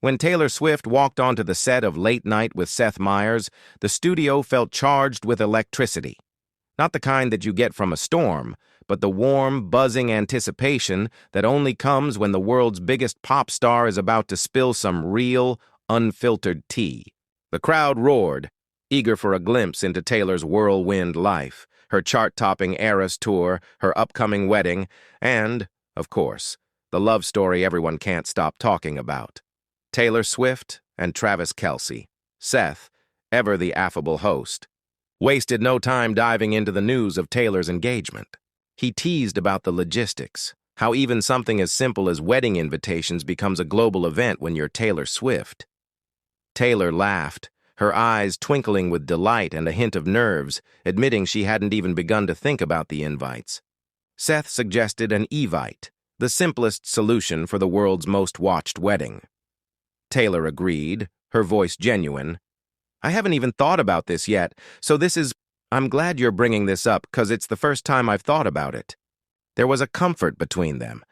When Taylor Swift walked onto the set of Late Night with Seth Meyers, the studio felt charged with electricity. Not the kind that you get from a storm, but the warm, buzzing anticipation that only comes when the world's biggest pop star is about to spill some real, unfiltered tea. The crowd roared, eager for a glimpse into Taylor's whirlwind life, her chart-topping Eras tour, her upcoming wedding, and, of course, the love story everyone can't stop talking about. Taylor Swift and Travis Kelce. Seth, ever the affable host, wasted no time diving into the news of Taylor's engagement. He teased about the logistics, how even something as simple as wedding invitations becomes a global event when you're Taylor Swift. Taylor laughed, her eyes twinkling with delight and a hint of nerves, admitting she hadn't even begun to think about the invites. Seth suggested an evite, the simplest solution for the world's most watched wedding. Taylor agreed, her voice genuine. "I haven't even thought about this yet, so I'm glad you're bringing this up, 'cause it's the first time I've thought about it." There was a comfort between them,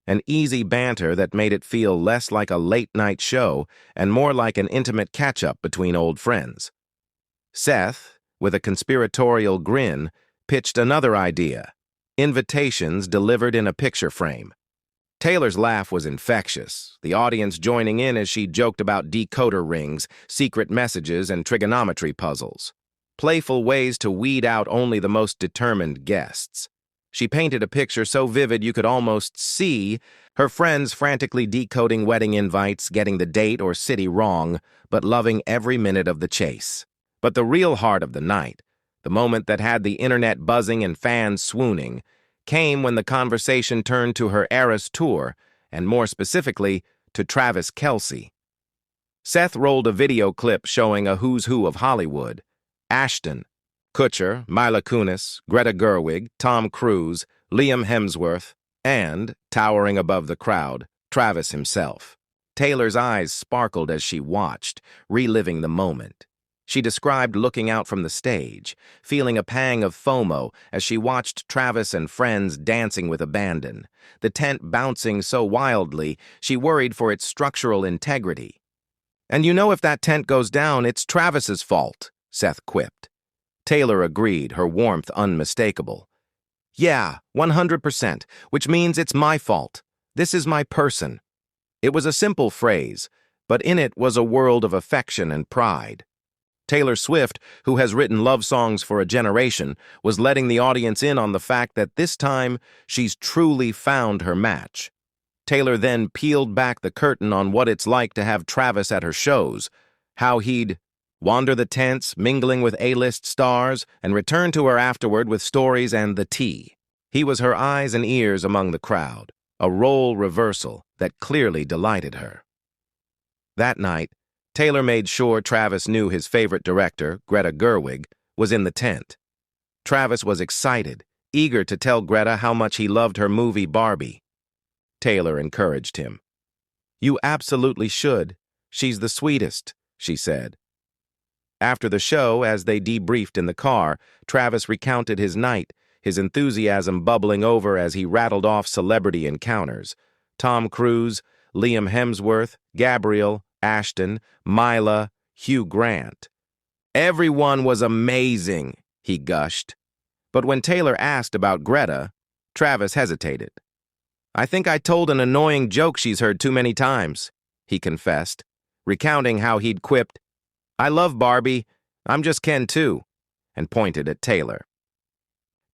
an easy banter that made it feel less like a late-night show and more like an intimate catch-up between old friends. Seth, with a conspiratorial grin, pitched another idea: invitations delivered in a picture frame. Taylor's laugh was infectious, the audience joining in as she joked about decoder rings, secret messages, and trigonometry puzzles. Playful ways to weed out only the most determined guests. She painted a picture so vivid you could almost see her friends frantically decoding wedding invites, getting the date or city wrong, but loving every minute of the chase. But the real heart of the night, the moment that had the internet buzzing and fans swooning, came when the conversation turned to her Eras tour, and more specifically, to Travis Kelce. Seth rolled a video clip showing a who's who of Hollywood: Ashton Kutcher, Mila Kunis, Greta Gerwig, Tom Cruise, Liam Hemsworth, and, towering above the crowd, Travis himself. Taylor's eyes sparkled as she watched, reliving the moment. She described looking out from the stage, feeling a pang of FOMO as she watched Travis and friends dancing with abandon, the tent bouncing so wildly she worried for its structural integrity. "And you know if that tent goes down, it's Travis's fault," Seth quipped. Taylor agreed, her warmth unmistakable. "Yeah, 100%, which means it's my fault. This is my person." It was a simple phrase, but in it was a world of affection and pride. Taylor Swift, who has written love songs for a generation, was letting the audience in on the fact that this time she's truly found her match. Taylor then peeled back the curtain on what it's like to have Travis at her shows, how he'd wander the tents, mingling with A-list stars, and return to her afterward with stories and the tea. He was her eyes and ears among the crowd, a role reversal that clearly delighted her. That night, Taylor made sure Travis knew his favorite director, Greta Gerwig, was in the tent. Travis was excited, eager to tell Greta how much he loved her movie Barbie. Taylor encouraged him. "You absolutely should. She's the sweetest," she said. After the show, as they debriefed in the car, Travis recounted his night, his enthusiasm bubbling over as he rattled off celebrity encounters: Tom Cruise, Liam Hemsworth, Gabrielle, Ashton, Mila, Hugh Grant. "Everyone was amazing," he gushed. But when Taylor asked about Greta, Travis hesitated. "I think I told an annoying joke she's heard too many times," he confessed, recounting how he'd quipped, "I love Barbie, I'm just Ken too," and pointed at Taylor.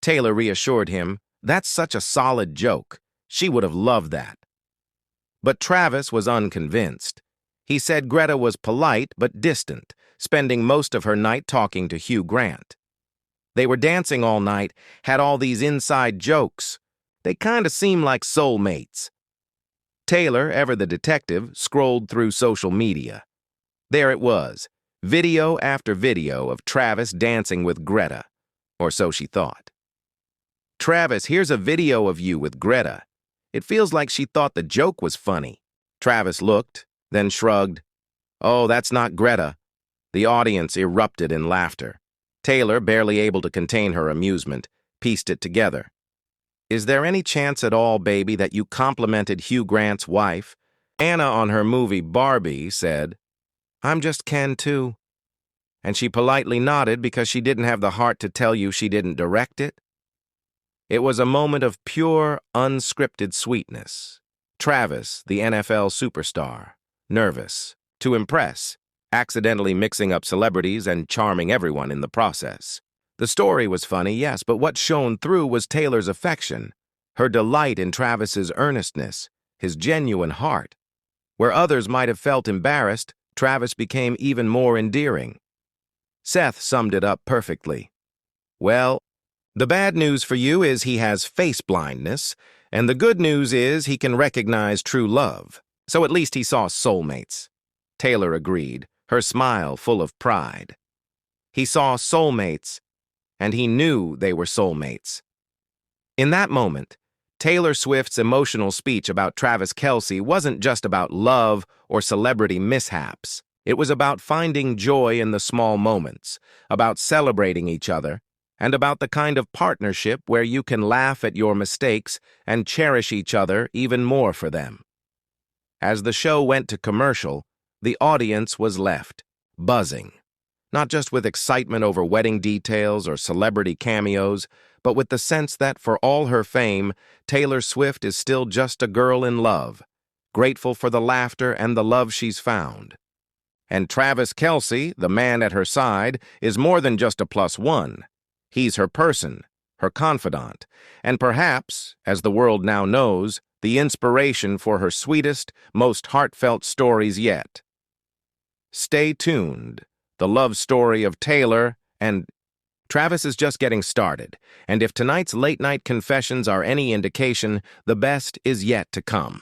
Taylor reassured him, "That's such a solid joke. She would have loved that." But Travis was unconvinced. He said Greta was polite but distant, spending most of her night talking to Hugh Grant. They were dancing all night, had all these inside jokes. They kinda seemed like soulmates. Taylor, ever the detective, scrolled through social media. There it was, video after video of Travis dancing with Greta, or so she thought. "Travis, here's a video of you with Greta. It feels like she thought the joke was funny." Travis looked, then shrugged. "Oh, that's not Greta." The audience erupted in laughter. Taylor, barely able to contain her amusement, pieced it together. "Is there any chance at all, baby, that you complimented Hugh Grant's wife? Anna on her movie Barbie said, "I'm just Ken too." And she politely nodded because she didn't have the heart to tell you she didn't direct it. It was a moment of pure, unscripted sweetness. Travis, the NFL superstar, nervous, to impress, accidentally mixing up celebrities and charming everyone in the process. The story was funny, yes, but what shone through was Taylor's affection, her delight in Travis's earnestness, his genuine heart. Where others might have felt embarrassed, Travis became even more endearing. Seth summed it up perfectly. "Well, the bad news for you is he has face blindness, and the good news is he can recognize true love. So at least he saw soulmates." Taylor agreed, her smile full of pride. He saw soulmates, and he knew they were soulmates. In that moment, Taylor Swift's emotional speech about Travis Kelce wasn't just about love or celebrity mishaps. It was about finding joy in the small moments, about celebrating each other, and about the kind of partnership where you can laugh at your mistakes and cherish each other even more for them. As the show went to commercial, the audience was left buzzing, not just with excitement over wedding details or celebrity cameos, but with the sense that for all her fame, Taylor Swift is still just a girl in love, grateful for the laughter and the love she's found. And Travis Kelce, the man at her side, is more than just a +1. He's her person, her confidant, and perhaps, as the world now knows, the inspiration for her sweetest, most heartfelt stories yet. Stay tuned. The love story of Taylor and Travis is just getting started, and if tonight's late-night confessions are any indication, the best is yet to come.